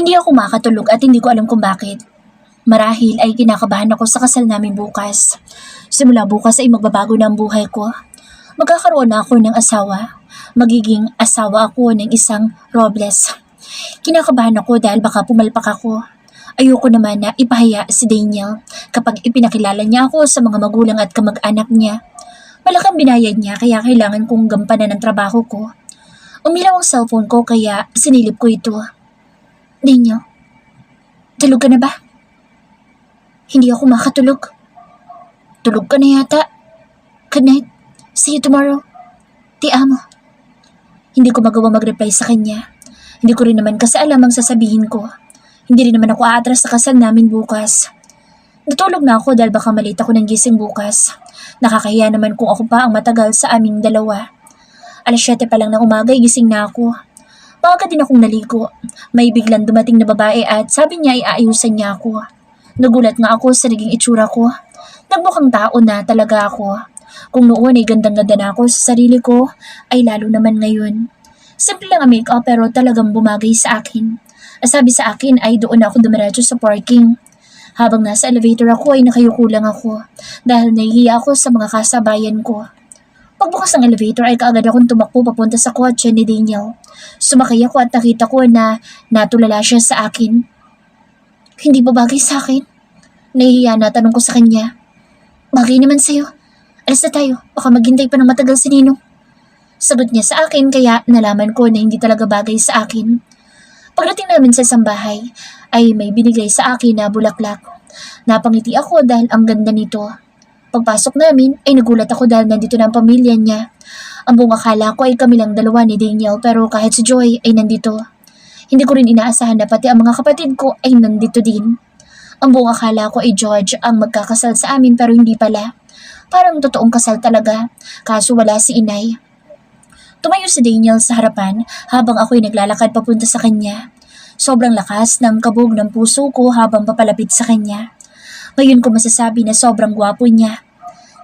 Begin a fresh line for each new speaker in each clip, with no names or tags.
Hindi ako makatulog at hindi ko alam kung bakit. Marahil ay kinakabahan ako sa kasal namin bukas. Simula bukas ay magbabago na ang buhay ko. Magkakaroon na ako ng asawa. Magiging asawa ako ng isang Robles. Kinakabahan ako dahil baka pumalpak ako. Ayoko naman na ipahiya si Daniel kapag ipinakilala niya ako sa mga magulang at kamag-anak niya. Malaking binayad niya kaya kailangan kong gampanan ng trabaho ko. Umilaw ang cellphone ko kaya sinilip ko ito. Daniel, tulog ka na ba? Hindi ako makatulog. Tulog ka na yata. Good night. See you tomorrow. Ti amo. Hindi ko magawa mag-reply sa kanya. Hindi ko rin naman kasi alam ang sasabihin ko. Hindi rin naman ako aatras sa kasal namin bukas. Natulog na ako dahil baka malate ako ng gising bukas. Nakakahiya naman kung ako pa ang matagal sa aming dalawa. 7:00 pa lang ng umaga, gising na ako. Maaga din akong naligo. May biglang dumating na babae at sabi niya ay aayusan niya ako. Nagulat nga ako sa naging itsura ko. Nagmukhang tao na talaga ako. Kung noon ay gandang-ganda na ako sa sarili ko, ay lalo naman ngayon. Simple lang ang make-up pero talagang bumagay sa akin. Sabi sa akin ay doon ako dumiretso sa parking. Habang nasa elevator ako ay nakayuko lang ako dahil nahihiya ako sa mga kasabayan ko. Pagbukas ng elevator ay kaagad akong tumakbo papunta sa kotse ni Daniel. Sumakay ako at nakita ko na natulala siya sa akin. Hindi ba bagay sa akin? Nahihiya na tanong ko sa kanya. Bagay naman sa'yo. Alis na tayo, baka maghintay pa ng matagal si Ninong. Sagot niya sa akin kaya nalaman ko na hindi talaga bagay sa akin. Pagdating namin sa isang bahay, ay may binigay sa akin na bulaklak. Napangiti ako dahil ang ganda nito. Pagpasok namin ay nagulat ako dahil nandito na ang pamilya niya. Ang buong akala ko ay kami lang dalawa ni Daniel pero kahit si Joy ay nandito. Hindi ko rin inaasahan na pati ang mga kapatid ko ay nandito din. Ang buong akala ko ay George ang magkakasal sa amin pero hindi pala. Parang totoong kasal talaga, kaso wala si inay. Tumayo si Daniel sa harapan habang ako'y naglalakad papunta sa kanya. Sobrang lakas ng kabog ng puso ko habang papalapit sa kanya. Ngayon ko masasabi na sobrang gwapo niya.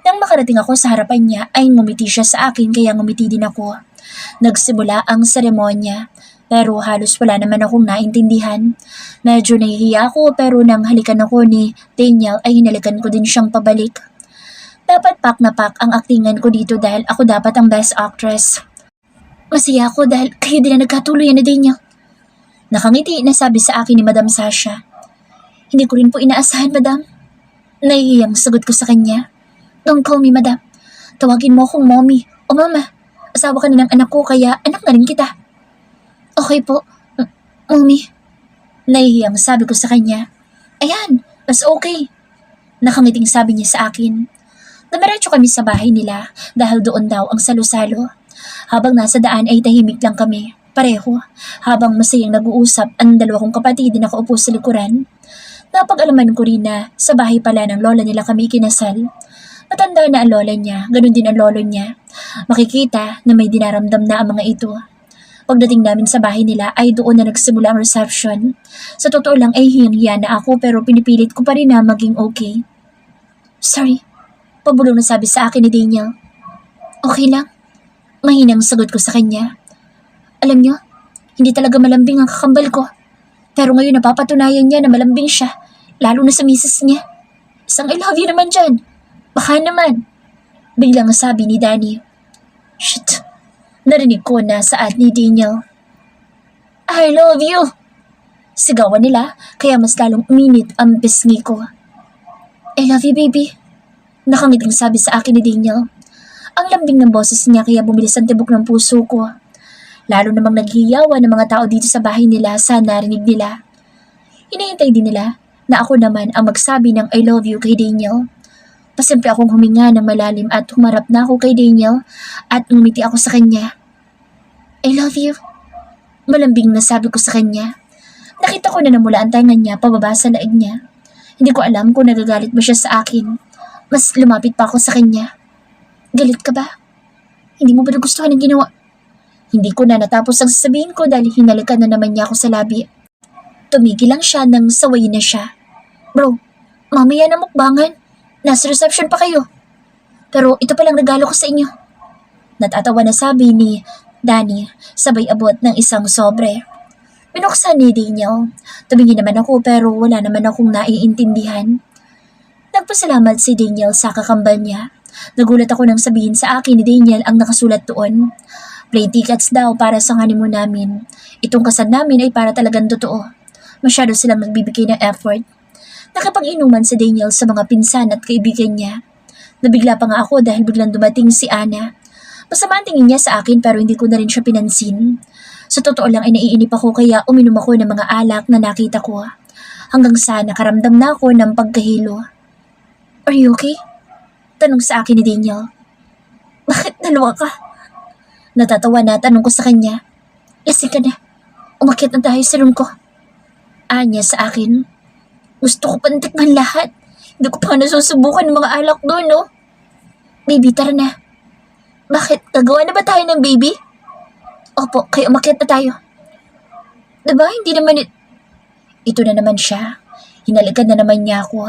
Nang makarating ako sa harapan niya ay ngumiti siya sa akin kaya ngumiti din ako. Nagsimula ang seremonya. Pero halos wala naman akong naintindihan. Medyo nahihiya ako pero nang halikan ako ni Daniel ay hinalikan ko din siyang pabalik. Dapat pak na pak ang aktingan ko dito dahil ako dapat ang best actress. Masaya ako dahil kayo din na nagkatuluyan ni Daniel. Nakangiti na sabi sa akin ni Madam Sasha. Hindi ko rin po inaasahan, Madam. Nahihiyang sagot ko sa kanya. Don't call me, Madam. Tawagin mo akong Mommy o Mama. Asawa ka na ng anak ko kaya anak na rin kita. Okay po, Mommy. Nahihiyang sabi ko sa kanya. Ayan, mas okay. Nakangiting sabi niya sa akin. Namiretso kami sa bahay nila dahil doon daw ang salo-salo. Habang nasa daan ay tahimik lang kami, pareho. Habang masayang nag-uusap ang dalawa kong kapatid na nakaupo sa likuran. Napag-alaman ko rin na sa bahay pala ng lola nila kami kinasal. Matanda na ang lola niya, ganun din ang lolo niya. Makikita na may dinaramdam na ang mga ito. Pagdating namin sa bahay nila ay doon na nagsimula ang reception. Sa totoo lang ay hiyang-hiya na ako pero pinipilit ko pa rin na maging okay. Sorry, pabulong na sabi sa akin ni Daniel. Okay lang. Mahinang sagot ko sa kanya. Alam niyo, hindi talaga malambing ang kakambal ko. Pero ngayon napapatunayan niya na malambing siya, lalo na sa misis niya. Isang I love you naman dyan. Baka naman. Biglang sabi ni Danny. Shit. Narinig ko na saad ni Daniel. I love you! Sigawan nila kaya mas lalong uminit ang pisngi ko. I love you, baby. Nakangiting sabi sa akin ni Daniel. Ang lambing ng boses niya kaya bumilis ang tibok ng puso ko. Lalo namang naghihiyawan ng mga tao dito sa bahay nila sa narinig nila. Hinihintay din nila na ako naman ang magsabi ng I love you kay Daniel. Pasimple akong huminga ng malalim at humarap na ako kay Daniel at ngumiti ako sa kanya. I love you. Malambing na sabi ko sa kanya. Nakita ko na namula ang tangan niya pababa sa laig niya. Hindi ko alam kung nagagalit ba siya sa akin. Mas lumapit pa ako sa kanya. Galit ka ba? Hindi mo ba nagustuhan ang ginawa? Hindi ko na natapos ang sasabihin ko dahil hinalikan na naman niya ako sa labi. Tumigil lang siya nang sawayin na siya. Bro, mamaya na mukbangan. Nasa reception pa kayo. Pero ito palang regalo ko sa inyo. Natatawa na sabi ni Danny sabay abot ng isang sobre. Binuksan ni Daniel. Tumingin naman ako pero wala naman akong naiintindihan. Nagpasalamat si Daniel sa kakambal niya. Nagulat ako nang sabihin sa akin ni Daniel ang nakasulat doon. Plane tickets daw para sa honeymoon namin. Itong kasal namin ay para talagang totoo. Masyado silang nagbibigay ng effort. Nakapag-inuman si Daniel sa mga pinsan at kaibigan niya. Nabigla pa nga ako dahil biglang dumating si Ana. Masama ang tingin niya sa akin pero hindi ko na rin siya pinansin. Sa totoo lang ay naiinip ako kaya uminom ako ng mga alak na nakita ko. Hanggang sa nakaramdam na ako ng pagkahilo. Are you okay? Tanong sa akin ni Daniel. Bakit dalawa ka? Natatawa na tanong ko sa kanya. Lasing ka na. Umakyat na tayo sa room ko. Anya sa akin. Gusto ko pang tikman lahat. Hindi ko pa nasusubukan ng mga alak doon, no? Baby, tara na. Bakit? Gagawa na ba tayo ng baby? Opo, kaya umakyat na tayo. Diba, hindi naman Ito na naman siya. Hinalikan na naman niya ako.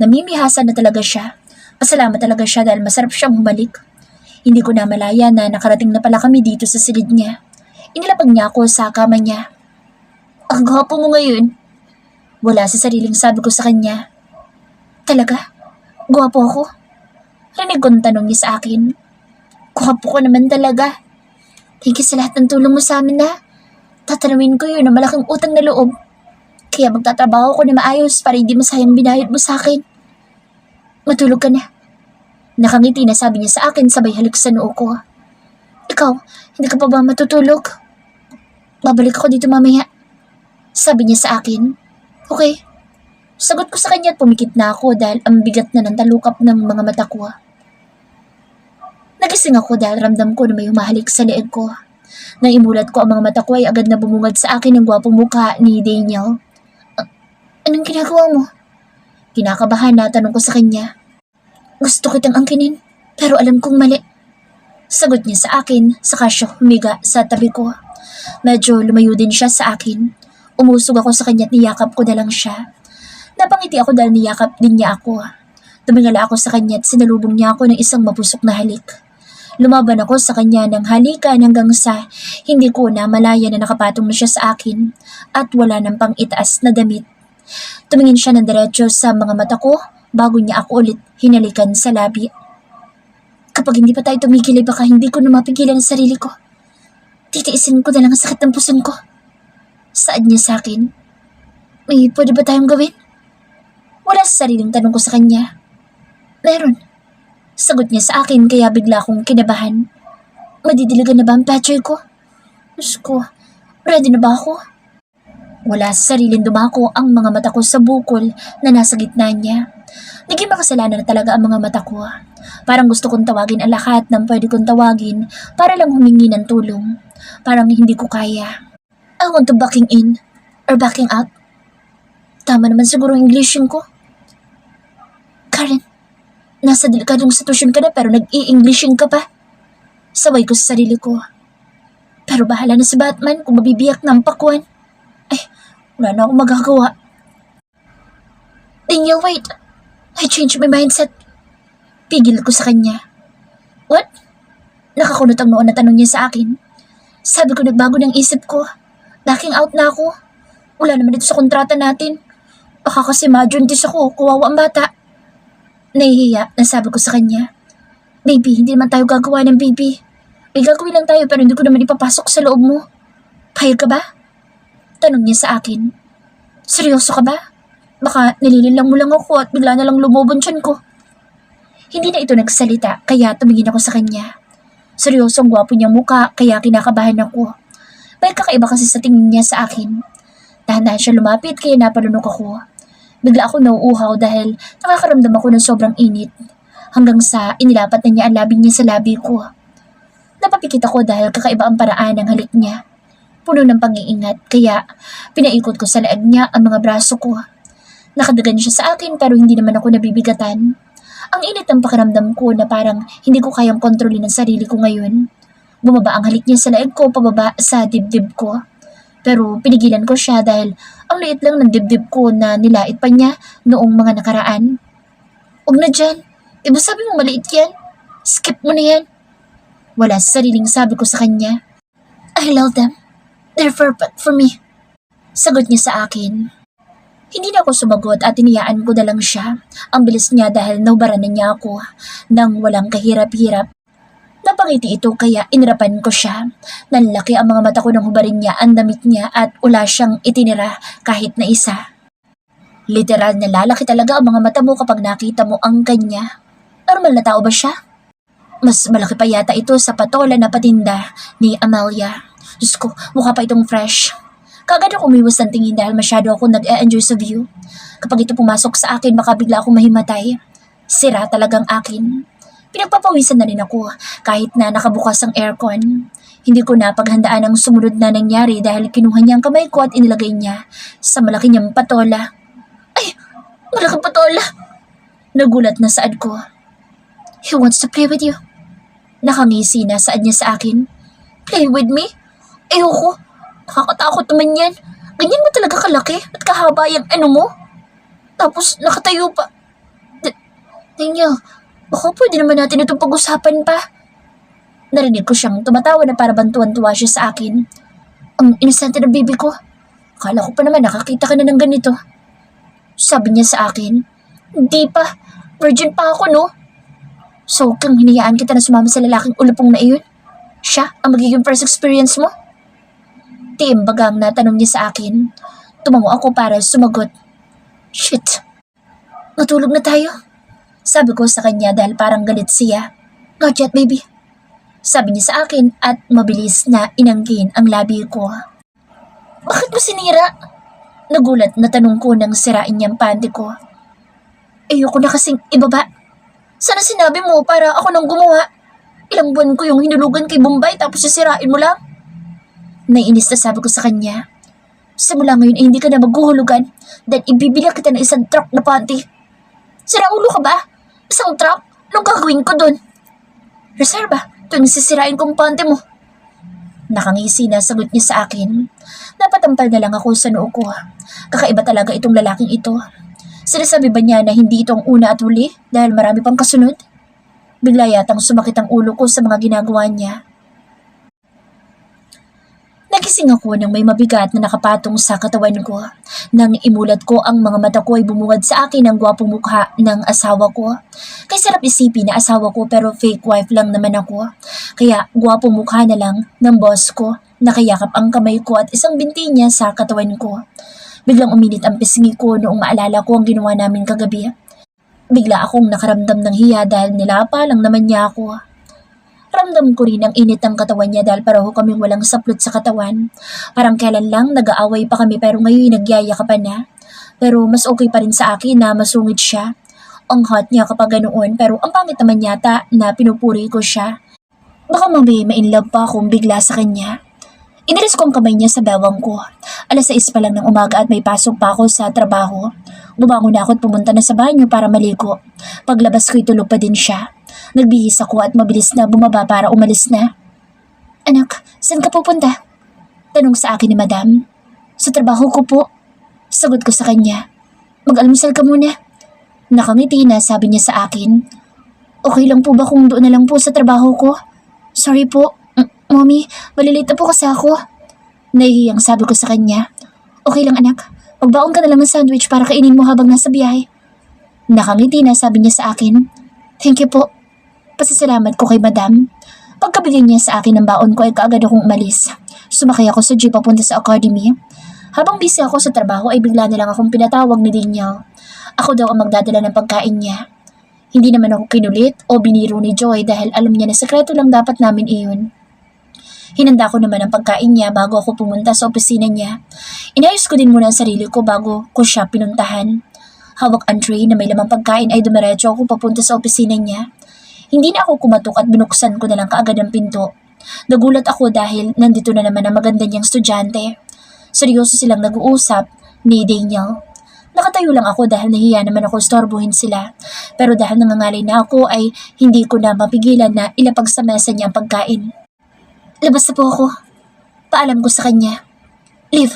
Namimihasan na talaga siya. Pasalamat talaga siya dahil masarap siyang humalik. Hindi ko na malaya na nakarating na pala kami dito sa silid niya. Inilapag niya ako sa kama niya. Ang gwapo mo ngayon. Wala sa sariling sabi ko sa kanya. Talaga? Gwapo ako? Rinig kong tanong niya sa akin. Gwapo ko naman talaga. Thank you sa lahat ng tulong mo sa amin na. Tatanawin ko yun na malaking utang na loob. Kaya magtatrabaho ko na maayos para hindi masayang binayad mo sa akin. Matulog ka na. Nakangiti na sabi niya sa akin sabay halik sa noo ko. Ikaw, hindi ka pa ba matutulog? Babalik ako dito mamaya. Sabi niya sa akin. Okay. Sagot ko sa kanya at pumikit na ako dahil ang bigat na ng talukap ng mga mata ko. Nagising ako dahil ramdam ko na may humahalik sa leeg ko. Nang imulat ko ang mga mata ko ay agad na bumungad sa akin ang gwapong mukha ni Daniel. Anong ginagawa mo? Kinakabahan na tanong ko sa kanya. Gusto kitang angkinin, pero alam kong mali. Sagot niya sa akin, saka siya humiga sa tabi ko. Medyo lumayo din siya sa akin. Umusog ako sa kanya at niyakap ko na lang siya. Napangiti ako dahil niyakap din niya ako. Tumingala ako sa kanya at sinalubong niya ako ng isang mapusok na halik. Lumaban ako sa kanya ng halikan hanggang sa hindi ko na malaya na nakapatong na siya sa akin at wala nang pang itaas na damit. Tumingin siya ng diretso sa mga mata ko bago niya ako ulit hinalikan sa labi. Kapag hindi pa tayo tumigil ay baka hindi ko na mapigilan ang sarili ko. Titiisin ko na lang ang sakit ng puson ko. Saad niya sa akin. May pwede ba tayong gawin? Wala sa sariling tanong ko sa kanya. Meron. Sagot niya sa akin kaya bigla akong kinabahan. Madidiligan na ba ang patchoy ko? Diyos ko, ready na ba ako? Wala sa sariling dumako ang mga mata ko sa bukol na nasa gitna niya. Naging makasalanan na talaga ang mga mata ko. Parang gusto kong tawagin ang lahat ng pwede kong tawagin para lang humingi ng tulong. Parang hindi ko kaya. I want to backing in or backing out. Tama naman siguro ang Englishin ko. Karen, nasa delikadong sitwasyon ka na pero nag-i-Englishin ka pa. Saway ko sa sarili ko. Pero bahala na si Batman kung mabibiyak ng pakwan. Ay, wala na akong magagawa. Daniel, wait. I changed my mindset. Pigil ko sa kanya. What? Nakakunot ang noon na tanong niya sa akin. Sabi ko nagbago ng isip ko. Backing out na ako. Wala naman dito sa kontrata natin. Baka kasi ma-juntis ako, kawawa ang bata. Nahihiya na sabi ko sa kanya. Baby, hindi naman tayo gagawa ng baby. May gagawin lang tayo pero hindi ko naman ipapasok sa loob mo. Payag ka ba? Tanong niya sa akin. Seryoso ka ba? Baka nilililang mo lang ako at bigla na lang lumubon tiyan ko. Hindi na ito nagsalita kaya tumingin ako sa kanya. Seryoso ang gwapo niyang muka kaya kinakabahan ako. May kakaiba kasi sa tingin niya sa akin. Dahan-dahan siya lumapit kaya napalunok ako. Bigla ako nauuhaw dahil nakakaramdam ako ng sobrang init. Hanggang sa inilapat na niya ang labi niya sa labi ko. Napapikit ako dahil kakaiba ang paraan ng halik niya. Puno ng pag-iingat kaya pinaikot ko sa leeg niya ang mga braso ko. Nakadagan siya sa akin pero hindi naman ako nabibigatan. Ang init ng pakiramdam ko na parang hindi ko kayang kontrolin ang sarili ko ngayon. Bumaba ang halik niya sa leeg ko pababa sa dibdib ko. Pero pinigilan ko siya dahil ang liit lang ng dibdib ko na nilait pa niya noong mga nakaraan. Huwag na dyan. Diba sabi mo maliit yan? Skip mo na yan. Wala sa sariling sabi ko sa kanya. I love them. They're perfect for me. Sagot niya sa akin. Hindi na ako sumagot at iniyaan ko na lang siya. Ang bilis niya dahil naubaran na niya ako nang walang kahirap-hirap. Napangiti ito kaya inirapan ko siya. Nanlaki ang mga mata ko nang hubarin niya ang damit niya at wala siyang itinira kahit na isa. Literal na lalaki talaga ang mga mata mo kapag nakita mo ang kanya. Normal na tao ba siya? Mas malaki pa yata ito sa patola na patinda ni Amelia. Diyos ko, mukha pa itong fresh. Kagad ako umiwas ng tingin dahil masyado ako nag-e-enjoy sa view. Kapag ito pumasok sa akin, baka bigla akong mahimatay. Sira talagang akin. Pinagpapawisan na rin ako kahit na nakabukas ang aircon. Hindi ko na paghandaan ang sumunod na nangyari dahil kinuha niya ang kamay ko at inilagay niya sa malaki niyang patola. Ay! Malaking patola! Nagulat na saad ko. He wants to play with you. Nakangisi na saad niya sa akin. Play with me? Ayoko. Nakakatakot naman yan. Ganyan mo talaga kalaki at kahaba yung ano mo. Tapos nakatayo pa. Tingnan, baka pwede naman natin itong pag-usapan pa. Narinig ko siyang tumatawa na para bantuan-tuwa siya sa akin. Ang inosente ng baby ko. Akala ko pa naman nakakita ka na ng ganito. Sabi niya sa akin, hindi pa. Virgin pa ako, no? So, kung hinayaan kita na sumama sa lalaking ulupong na iyon, siya ang magiging first experience mo? Tiimbagang natanong niya sa akin. Tumango ako para sumagot. Shit. Matulog na tayo. Sabi ko sa kanya dahil parang galit siya. Not yet, baby. Sabi niya sa akin at mabilis na inanggin ang labi ko. Bakit mo sinira? Nagulat na tanong ko nang sirain niyang panty ko. Ayoko na kasing ibaba. Sana sinabi mo para ako nang gumawa. Ilang buwan ko yung hinulugan kay Bombay tapos sisirain mo lang. Naiinis na sabi ko sa kanya. Simula ngayon ay hindi ka na maghuhulugan dahil ibibila kita ng isang truck na panty. Sira ulo ka ba? Isang truck? Anong gagawin ko dun? Reserva, tuwing sisirain kong panty mo. Nakangisi na sagot niya sa akin. Napatampal na lang ako sa noo ko. Kakaiba talaga itong lalaking ito. Sinasabi ba niya na hindi ito ang una at huli dahil marami pang kasunod? Bigla yatang sumakit ang ulo ko sa mga ginagawa niya. Nagising ako nang may mabigat na nakapatong sa katawan ko. Nang imulat ko ang mga mata ko ay bumungad sa akin ang gwapong mukha ng asawa ko. Kay sarap isipin na asawa ko pero fake wife lang naman ako. Kaya gwapong mukha na lang ng boss ko. Nakayakap ang kamay ko at isang binti niya sa katawan ko. Biglang uminit ang pisngi ko noong maalala ko ang ginawa namin kagabi. Bigla akong nakaramdam ng hiya dahil nilapa lang naman niya ako. Ramdam ko rin ang init ng katawan niya dahil pareho kaming walang saplot sa katawan. Parang kailan lang nag-aaway pa kami pero ngayon nagyayakapan na. Pero mas okay pa rin sa akin na masungit siya. Ang hot niya kapag ganoon pero ang pangit naman yata na pinupuri ko siya. Baka mamaya ma-inlove pa akong bigla sa kanya. Inilis ko ang kamay niya sa bewang ko. 6:00 pa lang ng umaga at may pasok pa ako sa trabaho. Bumangon na ako at pumunta na sa banyo para maligo. Paglabas ko itulog pa din siya. Nagbihis ako at mabilis na bumaba para umalis na. Anak, saan ka pupunta? Tanong sa akin ni Madam. Sa trabaho ko po. Sagot ko sa kanya. Mag-almusal ka muna. Nakangiti na sabi niya sa akin. Okay lang po ba kung doon na lang po sa trabaho ko? Sorry po. Mommy, malilate na po kasi ako. Nahihiyang sabi ko sa kanya. Okay lang anak, magbaon ka na lang ng sandwich para kainin mo habang nasa biyahe. Nakangiti na sabi niya sa akin. Thank you po. Pasasalamat ko kay Madam. Pagkabigay niya sa akin ng baon ko ay kaagad akong umalis. Sumakay ako sa jeep papunta sa academy. Habang busy ako sa trabaho ay bigla na lang akong pinatawag ni Daniel. Ako daw ang magdadala ng pagkain niya. Hindi naman ako kinulit o biniro ni Joy dahil alam niya na sekreto lang dapat namin iyon. Hinanda ko naman ang pagkain niya bago ako pumunta sa opisina niya. Inayos ko din muna ang sarili ko bago ko siya pinuntahan. Hawak ang tray na may lamang pagkain ay dumiretso ako papunta sa opisina niya. Hindi na ako kumatok at binuksan ko na lang kaagad ang pinto. Nagulat ako dahil nandito na naman ang maganda niyang estudyante. Seryoso silang nag-uusap ni Daniel. Nakatayo lang ako dahil nahiya naman ako istorbohin sila. Pero dahil nangangalay na ako ay hindi ko na mapigilan na ilapag sa mesa niya ang pagkain. Labas na po ako. Paalam ko sa kanya. Leave,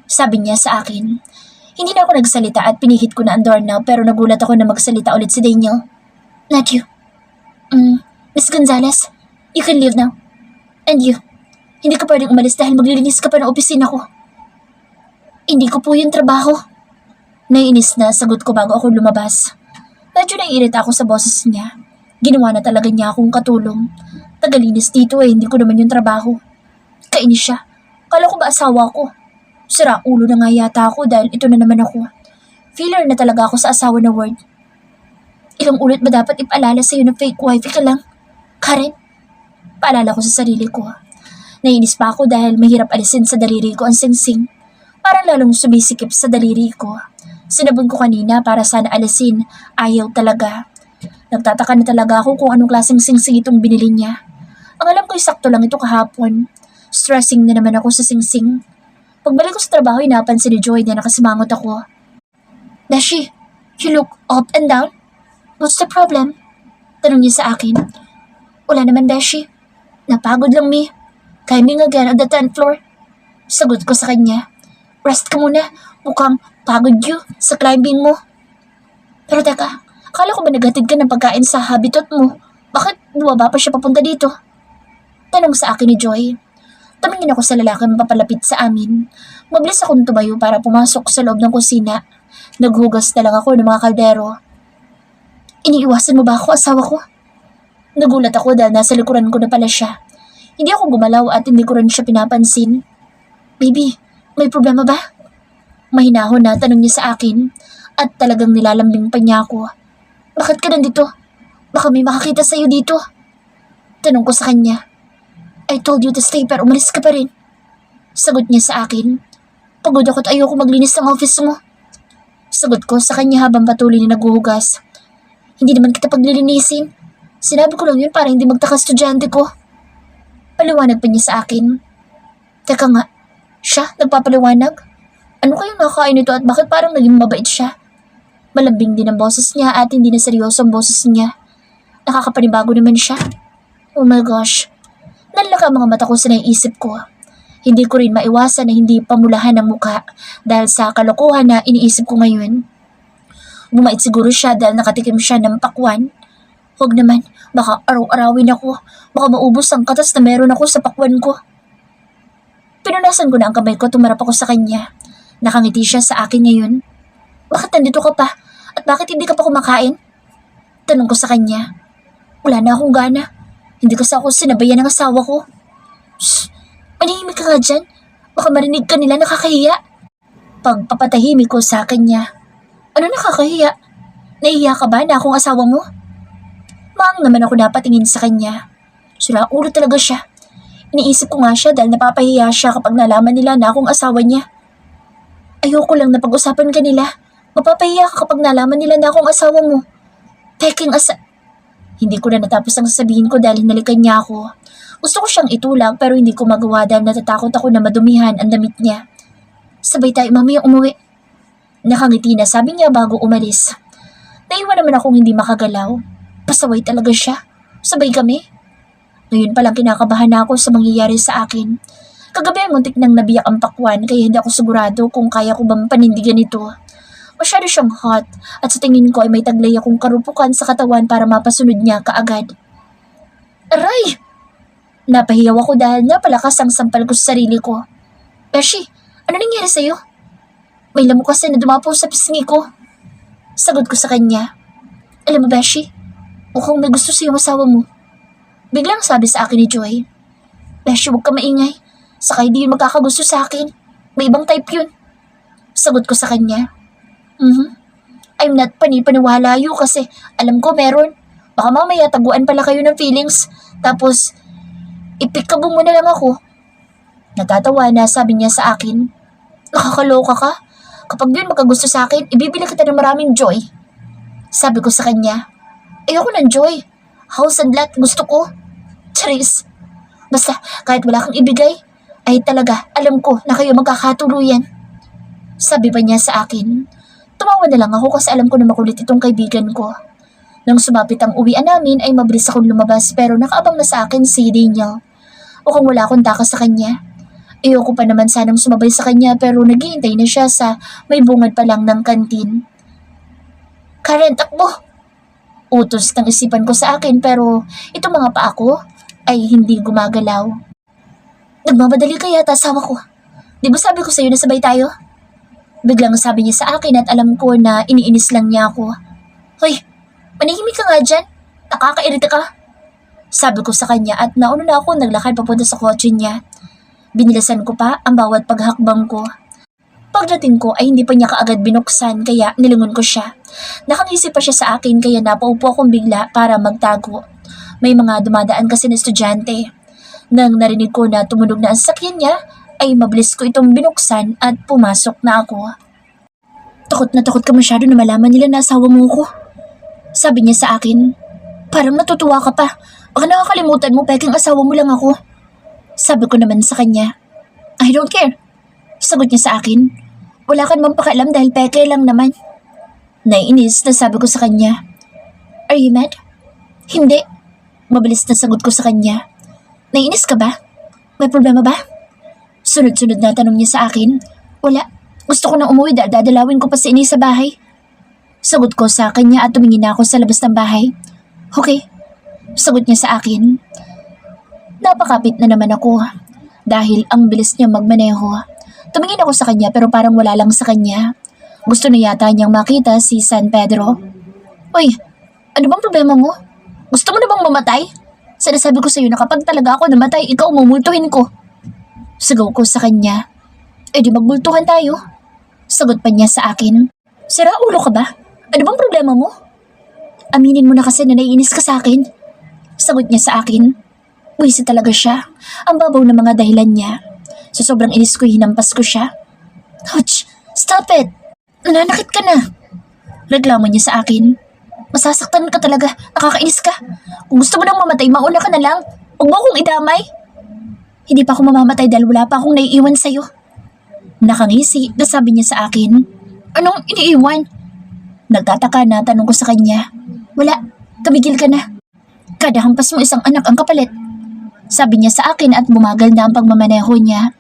sabi niya sa akin. Hindi na ako nagsalita at pinihit ko na ang doorknob pero nagulat ako na magsalita ulit si Daniel. Not you. Miss Gonzalez, you can leave now. And you, hindi ka pwedeng umalis dahil maglilinis ka pa ng opisina ko. Hindi ko po yung trabaho. Naiinis na sagot ko bago ako lumabas. Medyo naiirita ako sa boses niya. Ginawa na talaga niya akong katulong. Tagalinis dito hindi ko naman yung trabaho. Kainis siya. Kala ko ba asawa ko? Sira ulo na nga yata ako dahil ito na naman ako. Filler na talaga ako sa asawa na word. Ilang ulit ba dapat ipaalala sa'yo na fake wife ka lang? Karen? Paalala ko sa sarili ko. Nainis pa ako dahil mahirap alisin sa daliri ko ang singsing. Parang lalong sumisikip sa daliri ko. Sinabon ko kanina para sana alisin. Ayaw talaga. Nagtataka na talaga ako kung anong klaseng singsing itong binili niya. Ang alam ko sakto lang ito kahapon. Stressing na naman ako sa singsing. Pagbalik ko sa trabaho, napansin ni Joy na nakasimangot ako. Beshi, you look up and down? What's the problem? Tanong niya sa akin. Wala naman, Beshi. Napagod lang, Mi. Climbing again on the 10th floor. Sagot ko sa kanya. Rest ka muna. Mukhang pagod you sa climbing mo. Pero teka, akala ko ba naghatid ka ng pagkain sa habitat mo? Bakit bumaba pa siya papunta dito? Tanong sa akin ni Joy. Tumingin ako sa lalaki mapapalapit sa amin. Mabilis akong tumayo para pumasok sa loob ng kusina. Naghugas na lang ako ng mga kaldero. Iniiwasan mo ba ako, asawa ko? Nagulat ako dahil nasa likuran ko na pala siya. Hindi ako gumalaw at hindi ko rin siya pinapansin. Baby, may problema ba? Mahinahon na tanong niya sa akin at talagang nilalambing pa niya ako. Bakit ka nandito? Baka may makakita sa'yo dito. Tanong ko sa kanya. I told you to stay pero umalis ka pa rin. Sagot niya sa akin. Pagod ako at ayoko maglinis ng office mo. Sagot ko sa kanya habang patuloy na naghuhugas. Hindi naman kita paglilinisin. Sinabi ko lang yun para hindi magtaka estudyante ko. Paliwanag pa niya sa akin. Teka nga, siya nagpapaliwanag? Ano kayong nakakain nito at bakit parang naging mabait siya? Malambing din ang boses niya at hindi na seryoso ang boses niya. Nakakapanibago naman siya. Oh my gosh. Nalaka ang mga mata ko sa naiisip ko. Hindi ko rin maiwasan na hindi pamulahan ang mukha dahil sa kalokohan na iniisip ko ngayon. Bumait siguro siya dahil nakatikim siya ng pakwan. Huwag naman, baka araw-arawin ako. Baka maubos ang katas na meron ako sa pakwan ko. Pinunasan ko na ang kamay ko, tumarap ako sa kanya. Nakangiti siya sa akin ngayon. Bakit nandito ka pa? At bakit hindi ka pa kumakain? Tanong ko sa kanya. Wala na akong gana. Hindi kasi ako sinabayan ng asawa ko. Shh! Manahimik ka nga dyan. Baka marinig ka nila, nakakahiya. Pagpapatahimik ko sa kanya. Ano nakakahiya? Nahihiya ka ba na akong asawa mo? Maang naman ako napatingin sa kanya. Sira ulo talaga siya. Iniisip ko nga siya dahil napapahiya siya kapag nalaman nila na akong asawa niya. Ayoko lang na pag-usapan ka nila. Mapapahiya ka kapag nalaman nila na akong asawa mo. Peking Hindi ko na natapos ang sasabihin ko dahil hinalikan niya ako. Gusto ko siyang itulak pero hindi ko magawa dahil natatakot ako na madumihan ang damit niya. Sabay tayo mamayang umuwi. Nakangiti na sabi niya bago umalis. Naiwan naman akong hindi makagalaw. Pasaway talaga siya. Sabay kami. Ngayon palang kinakabahan na ako sa mangyayari sa akin. Kagabi muntik nang nabiyak ang pakwan kaya hindi ako sigurado kung kaya ko bang panindigan ito. Masyado siyang hot at sa tingin ko ay may taglay akong karupukan sa katawan para mapasunod niya kaagad. Aray! Napahiyaw ako dahil napalakas ang sampal ko sa sarili ko. Beshi, ano nangyari sa'yo? May lamok kasi na dumapo sa pisngi ko. Sagot ko sa kanya. Alam mo, Beshi, mukhang may gusto sa'yo asawa mo. Biglang sabi sa akin ni Joy. Beshi, huwag ka maingay. Saka hindi yun magkakagusto sa akin. May ibang type yun. Sagot ko sa kanya. I'm not panipaniwala yun kasi alam ko meron. Baka mamaya taguan pala kayo ng feelings. Tapos, ipikabong mo na lang ako. Natatawa na sabi niya sa akin. Nakakaloka ka. Kapag yun makagusto sa akin, ibibili kita ng maraming joy. Sabi ko sa kanya. Ayoko ng joy. House and lot gusto ko. Charis. Basta kahit wala kang ibigay, ay talaga alam ko na kayo magkakatuluyan. Sabi pa niya sa akin. Tumawa na lang ako kasi alam ko na makulit itong kaibigan ko. Nang sumapit ang uwian namin ay mabilis akong lumabas pero nakaabang na sa akin si Daniel. O kung wala akong takas sa kanya. Ayoko pa naman sanang sumabay sa kanya pero naghihintay na siya sa may bungad pa lang ng kantin. Karen, takbo! Utos ng isipan ko sa akin pero itong mga paa ko ay hindi gumagalaw. Nagmamadali ka yata asawa ko. Di ba sabi ko sa'yo na sabay tayo? Biglang sabi niya sa akin at alam ko na iniinis lang niya ako. Hoy, manahimik ka nga dyan. Nakakairita ka. Sabi ko sa kanya at nauna na ako naglakad papunta sa kotse niya. Binilasan ko pa ang bawat paghakbang ko. Pagdating ko ay hindi pa niya kaagad binuksan kaya nilingon ko siya. Nakangisi pa siya sa akin kaya napaupo akong bigla para magtago. May mga dumadaan kasi na estudyante. Nang narinig ko na tumunog na ang sasakyan niya, ay mabilis ko itong binuksan at pumasok na ako. Takot na takot ka masyado na malaman nila na asawa mo ko. Sabi niya sa akin, parang natutuwa ka pa. Baka nakakalimutan mo peking asawa mo lang ako. Sabi ko naman sa kanya, I don't care. Sagot niya sa akin, wala ka naman pakialam dahil peke lang naman. Naiinis na sabi ko sa kanya, are you mad? Hindi. Mabilis na sagot ko sa kanya, naiinis ka ba? May problema ba? Sunod-sunod na tanong niya sa akin, wala. Gusto ko nang umuwi dahil dadalawin ko pa si Inay sa bahay. Sagot ko sa kanya at tumingin na ako sa labas ng bahay. Okay. Sagot niya sa akin. Napakapit na naman ako dahil ang bilis niya magmaneho. Tumingin ako sa kanya pero parang wala lang sa kanya. Gusto na yata niyang makita si San Pedro. Uy, ano bang problema mo? Gusto mo na bang mamatay? Sinasabi ko sa iyo na kapag talaga ako namatay, ikaw mumultuhin ko. Sigaw ko sa kanya. Di magmultuhan tayo. Sagot pa niya sa akin. Sira ulo ka ba? Ano bang problema mo? Aminin mo na kasi na naiinis ka sa akin. Sagot niya sa akin. Buwisit talaga siya. Ang babaw ng mga dahilan niya. Sa sobrang inis ko, hinampas ko siya. Ouch! Stop it! Nananakit ka na. Reklamo niya sa akin. Masasaktan ka talaga. Nakakainis ka. Kung gusto mo nang mamatay, mauna ka na lang. Huwag mo akong idamay. Hindi pa ako mamamatay dahil wala pa akong naiiwan sa'yo. Nakangisi na sabi niya sa akin. Anong iniiwan? Nagtataka na tanong ko sa kanya. Wala. Tumigil ka na. Kada hampas mo isang anak ang kapalit. Sabi niya sa akin at bumagal na ang pagmamaneho niya.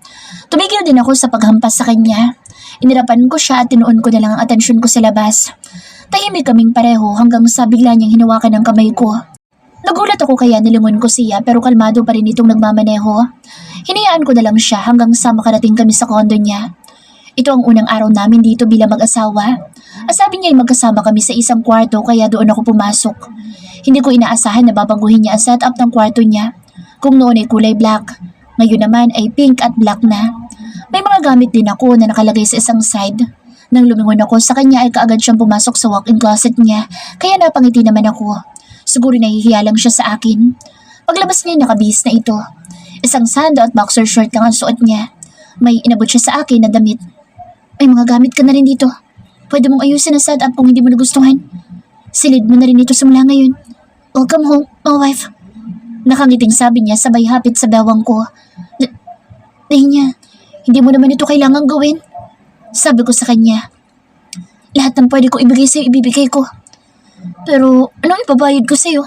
Tumigil din ako sa paghampas sa kanya. Inirapan ko siya at tinuon ko na lang ang atensyon ko sa labas. Tahimik kaming pareho hanggang sa bigla niyang hinawakan ang kamay ko. Nagulat ako kaya nilingon ko siya pero kalmado pa rin itong nagmamaneho. Hinayaan ko na lang siya hanggang sa makarating kami sa kondo niya. Ito ang unang araw namin dito bilang mag-asawa. Sabi niya ay magkasama kami sa isang kwarto kaya doon ako pumasok. Hindi ko inaasahan na babaguhin niya ang setup ng kwarto niya. Kung noon ay kulay black, ngayon naman ay pink at black na. May mga gamit din ako na nakalagay sa isang side. Nang lumingon ako sa kanya ay kaagad siyang pumasok sa walk-in closet niya, kaya napangiti naman ako. Siguro nahihiya lang siya sa akin. Paglabas niya nakabihis na ito. Isang sando at boxer short lang ang suot niya. May inabot siya sa akin na damit. May mga gamit ka na rin dito. Pwede mong ayusin ang setup kung hindi mo nagustuhan. Silid mo na rin ito simula ngayon. Welcome home, my wife. Nakangiting sabi niya sabay hapit sa bewang ko. Niya, hindi mo naman ito kailangang gawin. Sabi ko sa kanya. Lahat ng pwede ko ibigay sa'yo, ibibigay ko. Pero anong ipabayad ko sa'yo?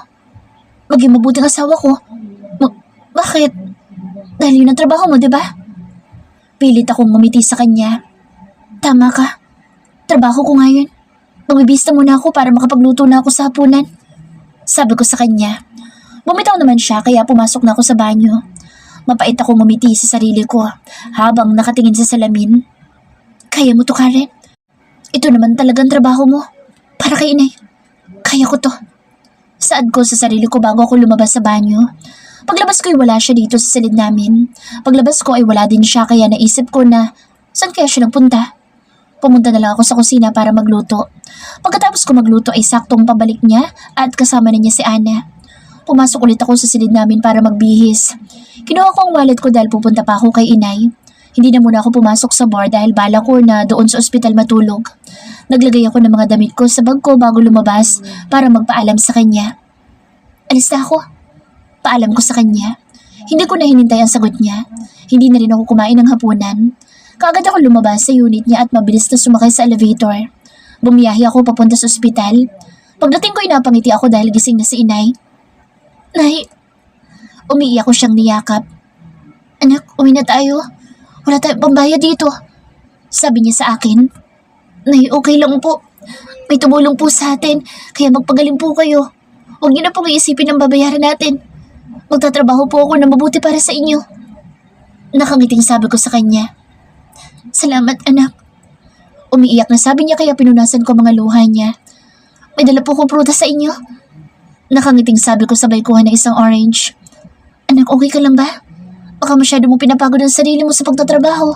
Maging mabuting asawa ko. Bakit? Dahil yun ang trabaho mo, diba? Pilit akong ngumiti sa kanya. Tama ka. Trabaho ko ngayon. Magbibista muna ako para makapagluto na ako sa hapunan. Sabi ko sa kanya. Bumitaw naman siya kaya pumasok na ako sa banyo. Mapait ako ngumiti sa sarili ko habang nakatingin sa salamin. Kaya mo to, Karen? Ito naman talagang trabaho mo. Para kay Inay. Kaya ko to. Saad ko sa sarili ko bago ako lumabas sa banyo. Paglabas ko ay wala siya dito sa silid namin. Paglabas ko ay wala din siya kaya naisip ko na saan kaya siya nagpunta? Pumunta na lang ako sa kusina para magluto. Pagkatapos ko magluto ay saktong pabalik niya at kasama na niya si Ana. Pumasok ulit ako sa silid namin para magbihis. Kinuha ko ang wallet ko dahil pupunta pa ako kay Inay. Hindi na muna ako pumasok sa bar dahil bala ko na doon sa ospital matulog. Naglagay ako ng mga damit ko sa bag ko bago lumabas para magpaalam sa kanya. Alis na ako. Paalam ko sa kanya. Hindi ko na hinintay ang sagot niya. Hindi na rin ako kumain ng hapunan. Kaagad ako lumabas sa unit niya at mabilis na sumakay sa elevator. Bumiyahe ako papunta sa ospital. Pagdating ko ay napangiti ako dahil gising na si Inay. Nay, umiiyak ko siyang niyakap. Anak, uwi na tayo. Wala tayong pambayad dito. Sabi niya sa akin. Nay, okay lang po. May tumulong po sa atin, kaya magpagaling po kayo. Huwag niyo na pong iisipin ang babayaran natin. Magtatrabaho po ako na mabuti para sa inyo. Nakangiting sabi ko sa kanya. Salamat, anak. Umiiyak na sabi niya kaya pinunasan ko mga luha niya. May dala po kong prutas sa inyo. Nakangiting sabi ko sabay kuha ng isang orange. Anak, okay ka lang ba? Baka masyado mo pinapagod ang sarili mo sa pagtatrabaho.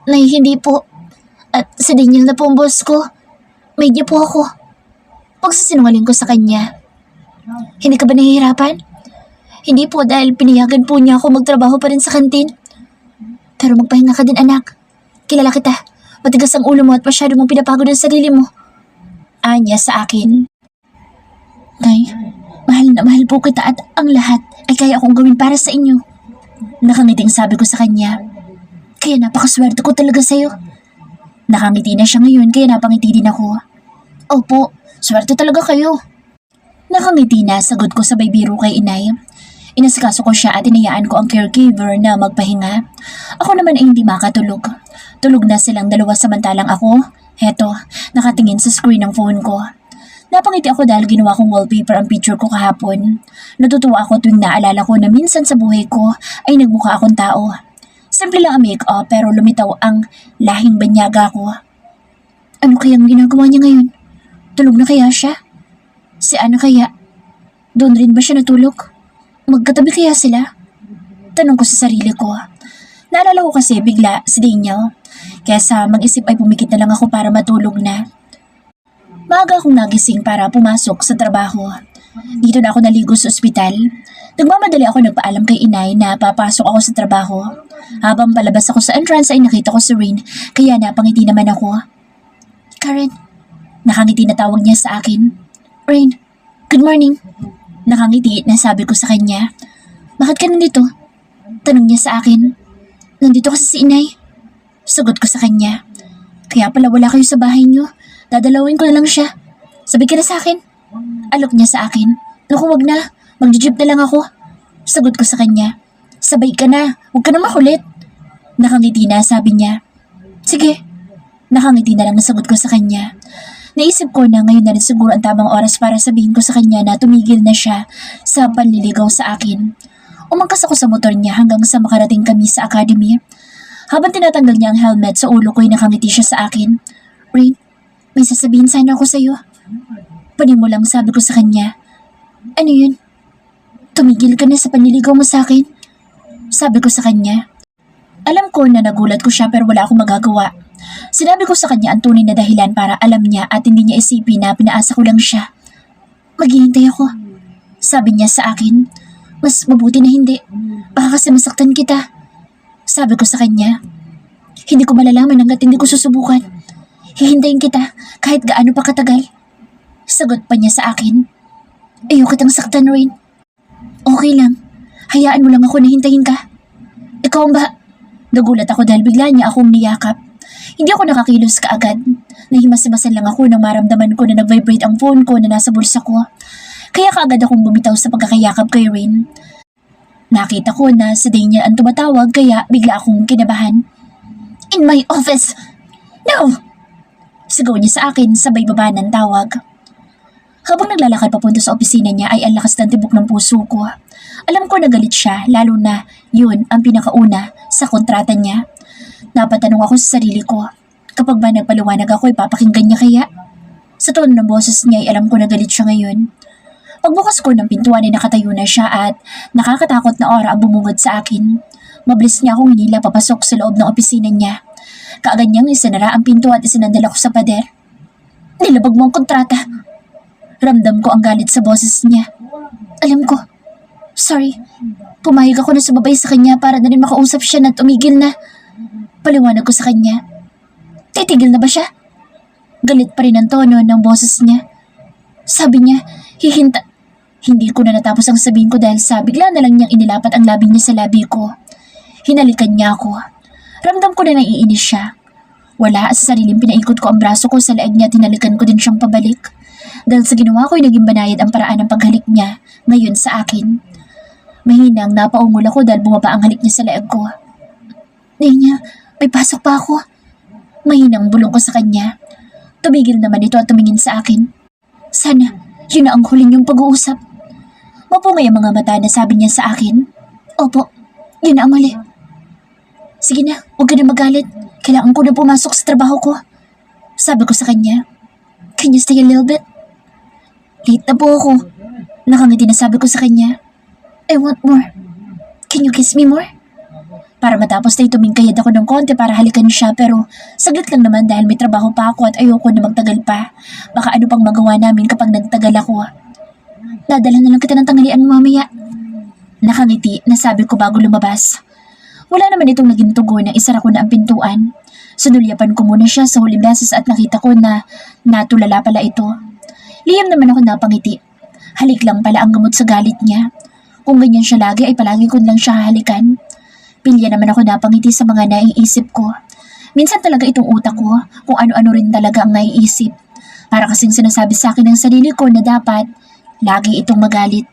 Nay, hindi po. At si Daniel na po ang boss ko. May niya po ako. Pagsasinungaling ko sa kanya. Hindi ka ba nahihirapan? Hindi po dahil pinayagan po niya ako magtrabaho pa rin sa kantin. Pero magpahinga ka din anak. Kilala kita. Matigas ang ulo mo at masyado mong pinapagod ang sarili mo. Anya sa akin. Nay, mahal na mahal po kita at ang lahat ay kaya akong gawin para sa inyo. Nakangiting sabi ko sa kanya. Kaya napakaswerte ko talaga sa'yo. Nakangiti na siya ngayon kaya napangiti din ako. Opo, swerte talaga kayo. Nakangiti na sagot ko sabay biro kay inay. Inasikaso ko siya at inayaan ko ang caregiver na magpahinga. Ako naman ay hindi makatulog. Tulog na silang dalawa samantalang ako, heto, nakatingin sa screen ng phone ko. Napangiti ako dahil ginawa kong wallpaper ang picture ko kahapon. Natutuwa ako tuwing naalala ko na minsan sa buhay ko ay nagmukha akong tao. Simple lang ang make-up pero lumitaw ang lahing banyaga ko. Ano kayang ginagawa niya ngayon? Tulog na kaya siya? Si Ana kaya? Doon rin ba siya natulog? Magkatabi kaya sila? Tanong ko sa sarili ko. Naalala ko kasi bigla si Daniel. Kaya sa mag-isip ay pumikit na lang ako para matulog na. Maaga akong nagising para pumasok sa trabaho. Dito na ako naligo sa ospital. Nagmamadali ako nagpaalam kay inay na papasok ako sa trabaho. Habang palabas ako sa entrance ay nakita ko si Rain kaya napangiti naman ako. Karen, nakangiti na tawag niya sa akin. Rain, good morning. Nakangiti na sabi ko sa kanya. Bakit ka nandito? Tanong niya sa akin. Nandito kasi si inay. Sagot ko sa kanya. Kaya pala wala kayo sa bahay niyo. Dadalawin ko na lang siya. Sabi ka na sa akin. Alok niya sa akin. Naku, wag na. Mag-jeep na lang ako. Sagot ko sa kanya. Sabay ka na. Huwag ka na makulit. Nakangiti na sabi niya. Sige. Nakangiti na lang nasagot ko sa kanya. Naisip ko na ngayon na rin siguro ang tamang oras para sabihin ko sa kanya na tumigil na siya sa panliligaw sa akin. Umangkas ako sa motor niya hanggang sa makarating kami sa academy. Habang tinatanggal niya ang helmet sa ulo ko ay nakangiti siya sa akin. Rain, may sasabihin sana ako sa'yo. Panin mo lang sabi ko sa kanya. Ano yun? Tumigil ka na sa panliligaw mo sa akin? Sabi ko sa kanya. Alam ko na nagulat ko siya pero wala akong magagawa. Sinabi ko sa kanya ang tunay na dahilan para alam niya at hindi niya isipin na pinaasa ko lang siya. Maghihintay ako. Sabi niya sa akin. Mas mabuti na hindi. Baka kasi masaktan kita. Sabi ko sa kanya. Hindi ko malalaman hanggat hindi ko susubukan. Hihintayin kita kahit gaano pa katagal. Sagot pa niya sa akin. Ayoko kitang saktan, Rain. Okay lang. Hayaan mo lang ako na hintayin ka. Ikaw ba? Nagulat ako dahil bigla niya akong niyakap. Hindi ako nakakilos kaagad. Nahimas-himasan lang ako nang maramdaman ko na nag-vibrate ang phone ko na nasa bulsa ko. Kaya kaagad akong bumitaw sa pagkakayakap kay Rain. Nakita ko na si Daniel ang tumatawag kaya bigla akong kinabahan. In my office! No! Sigaw niya sa akin sabay baba ng tawag. Habang naglalakad papunta sa opisina niya ay ang lakas ng tibok ng puso ko. Alam ko na galit siya lalo na yun ang pinakauna sa kontrata niya. Napatanong ako sa sarili ko. Kapag ba nagpaliwanag ako, ipapakinggan niya kaya? Sa tono ng boses niya ay alam ko na galit siya ngayon. Pagbukas ko ng pintuan ay nakatayo na siya at nakakatakot na aura ang bumungad sa akin. Mabilis niya akong hinila papasok sa loob ng opisina niya. Kaagad niyang isinara ang pinto at isinandal ako sa pader. Nilabag mo ang kontrata. Ramdam ko ang galit sa boses niya. Alam ko. Sorry. Pumayag ako na sumabay sa kanya para na rin makausap siya na tumigil na. Paliwanag ko sa kanya. Titigil na ba siya? Galit pa rin ang tono ng boses niya. Sabi niya, Hindi ko na natapos ang sabihin ko dahil sa bigla na lang niyang inilapat ang labi niya sa labi ko. Hinalikan niya ako. Ramdam ko na naiinis siya. Wala sa sariling pinaikot ko ang braso ko sa leeg niya at hinalikan ko din siyang pabalik. Dahil sa ginawa ko'y naging banayad ang paraan ng paghalik niya ngayon sa akin. Mahinang napaungol ako dahil bumaba ang halik niya sa leeg ko. Ninya, may pasok pa ako. Mahinang bulong ko sa kanya. Tumigil naman ito at tumingin sa akin. Sana, yun na ang huling yung pag-uusap. Mapungay ang mga mata na sabi niya sa akin. Opo, yun na ang mali. Sige na, huwag ka na magalit. Kailangan ko na pumasok sa trabaho ko. Sabi ko sa kanya, "Can you stay a little bit?" Late na po ako. Nakangiti na sabi ko sa kanya, "I want more. Can you kiss me more?" Para matapos na tumingkayad ako ng konti para halikan siya pero saglit lang naman dahil may trabaho pa ako at ayoko na magtagal pa. Baka ano pang magawa namin kapag nagtagal ako. "Dadala na lang kita ng tanghalian mo mamaya." Nakangiti na sabi ko bago lumabas. Wala naman itong naging tugon na isara ko na ang pintuan. Sinulyapan ko muna siya sa huling beses at nakita ko na natulala pala ito. Lihim naman ako napangiti. Halik lang pala ang gamot sa galit niya. Kung ganyan siya lagi ay palagi ko lang siya hahalikan. Pilya naman ako napangiti sa mga naiisip ko. Minsan talaga itong utak ko kung ano-ano rin talaga ang naiisip. Para kasing sinasabi sa akin ng sarili ko na dapat lagi itong magalit.